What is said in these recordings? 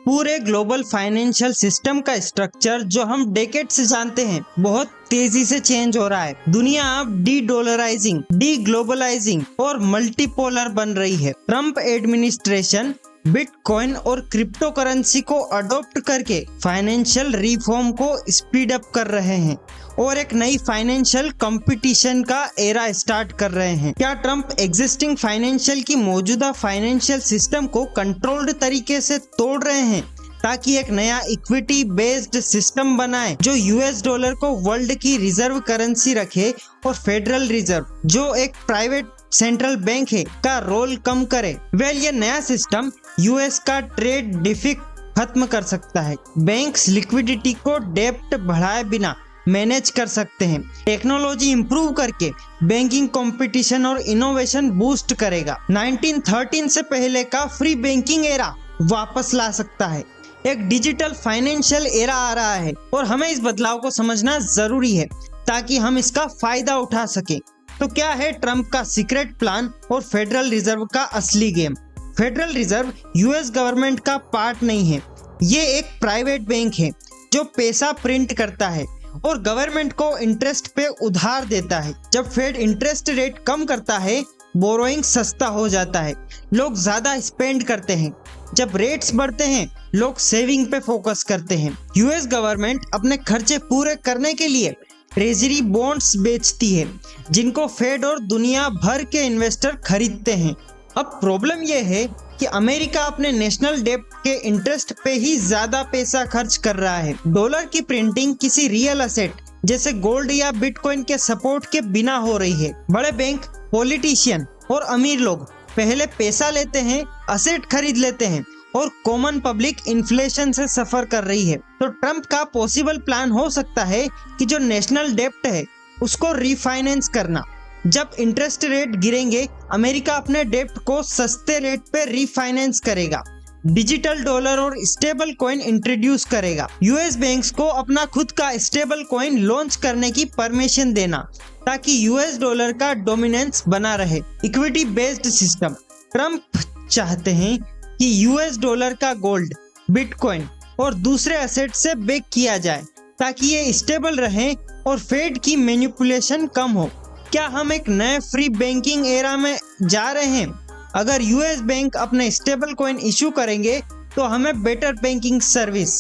पूरे global financial system का structure जो हम डेकेड से जानते हैं बहुत तेजी से चेंज हो रहा है। दुनिया अब डी डॉलराइजिंग, डी ग्लोबलाइजिंग और मल्टीपोलर बन रही है। ट्रम्प एडमिनिस्ट्रेशन बिटकॉइन और क्रिप्टो करेंसी को अडॉप्ट करके फाइनेंशियल रिफॉर्म को स्पीड अप कर रहे हैं और एक नई फाइनेंशियल कंपटीशन का एरा स्टार्ट कर रहे हैं। क्या ट्रम्प एग्जिस्टिंग फाइनेंशियल की मौजूदा फाइनेंशियल सिस्टम को कंट्रोल्ड तरीके से तोड़ रहे हैं ताकि एक नया इक्विटी बेस्ड सिस्टम बनाए जो यूएस डॉलर को वर्ल्ड की रिजर्व करेंसी रखे और फेडरल रिजर्व जो एक प्राइवेट सेंट्रल बैंक है का रोल कम करे? ये नया सिस्टम यूएस का ट्रेड डिफिक खत्म कर सकता है। बैंक्स लिक्विडिटी को डेप्ट बढ़ाए बिना मैनेज कर सकते हैं। टेक्नोलॉजी इंप्रूव करके बैंकिंग कंपटीशन और इनोवेशन बूस्ट करेगा। 1913 से पहले का फ्री बैंकिंग एरा वापस ला सकता है। एक डिजिटल फाइनेंशियल एरा आ रहा है और हमें इस बदलाव को समझना जरूरी है ताकि हम इसका फायदा उठा सकें। तो क्या है ट्रम्प का सीक्रेट प्लान और फेडरल रिजर्व का असली game? Federal reserve US government का पार्ट नहीं है। ये एक प्राइवेट बैंक है जो पैसा प्रिंट करता है और गवर्नमेंट को इंटरेस्ट पे उधार देता है। जब फेड इंटरेस्ट रेट कम करता है, बोरोइंग सस्ता हो जाता है, लोग ज्यादा स्पेंड करते हैं। जब रेट्स बढ़ते हैं, लोग सेविंग पे फोकस करते हैं। यूएस गवर्नमेंट अपने खर्चे पूरे करने के लिए ट्रेजरी बॉन्ड्स बेचती है जिनको फेड और दुनिया भर के इन्वेस्टर खरीदते हैं। अब प्रॉब्लम यह है कि अमेरिका अपने नेशनल डेब्ट के इंटरेस्ट पे ही ज्यादा पैसा खर्च कर रहा है। डॉलर की प्रिंटिंग किसी रियल असेट जैसे गोल्ड या बिटकॉइन के सपोर्ट के बिना हो रही है। बड़े बैंक, पॉलिटिशियन और अमीर लोग पहले पैसा लेते हैं, असेट खरीद लेते हैं और कॉमन पब्लिक इन्फ्लेशन से सफर कर रही है। तो ट्रम्प का पॉसिबल प्लान हो सकता है कि जो नेशनल डेब्ट है उसको रीफाइनेंस करना। जब इंटरेस्ट रेट गिरेंगे, अमेरिका अपने डेब्ट को सस्ते रेट पे रीफाइनेंस करेगा, डिजिटल डॉलर और स्टेबल कॉइन इंट्रोड्यूस करेगा। यूएस बैंक्स को अपना खुद का स्टेबल कॉइन लॉन्च करने की परमिशन देना ताकि यूएस डॉलर का डोमिनेंस बना रहे। Equity based system. ट्रम्प चाहते हैं कि यूएस डॉलर का गोल्ड, बिटकॉइन और दूसरे एसेट से बैक किया जाए ताकि ये स्टेबल रहे और फेड की मैनिपुलेशन कम हो। क्या हम एक नए फ्री बैंकिंग एरा में जा रहे हैं? अगर यूएस बैंक अपने स्टेबल कॉइन इशू करेंगे तो हमें बेटर बैंकिंग सर्विस,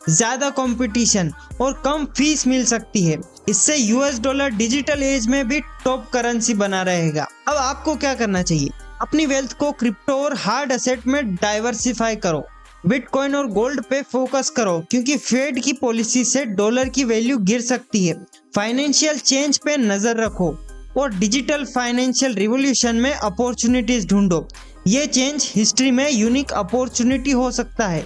ज्यादा कंपटीशन और कम फीस मिल सकती है। इससे यूएस डॉलर डिजिटल एज में भी टॉप करेंसी बना रहेगा। अब आपको क्या करना चाहिए? अपनी वेल्थ को क्रिप्टो और हार्ड एसेट में डाइवर्सिफाई करो। बिटकॉइन और गोल्ड पे फोकस करो क्योंकि फेड की पॉलिसी से डॉलर की वैल्यू गिर सकती है। फाइनेंशियल चेंज पे नजर रखो और डिजिटल फाइनेंशियल रिवॉल्यूशन में अपॉर्चुनिटीज ढूंढो। ये चेंज हिस्ट्री में यूनिक अपॉर्चुनिटी हो सकता है।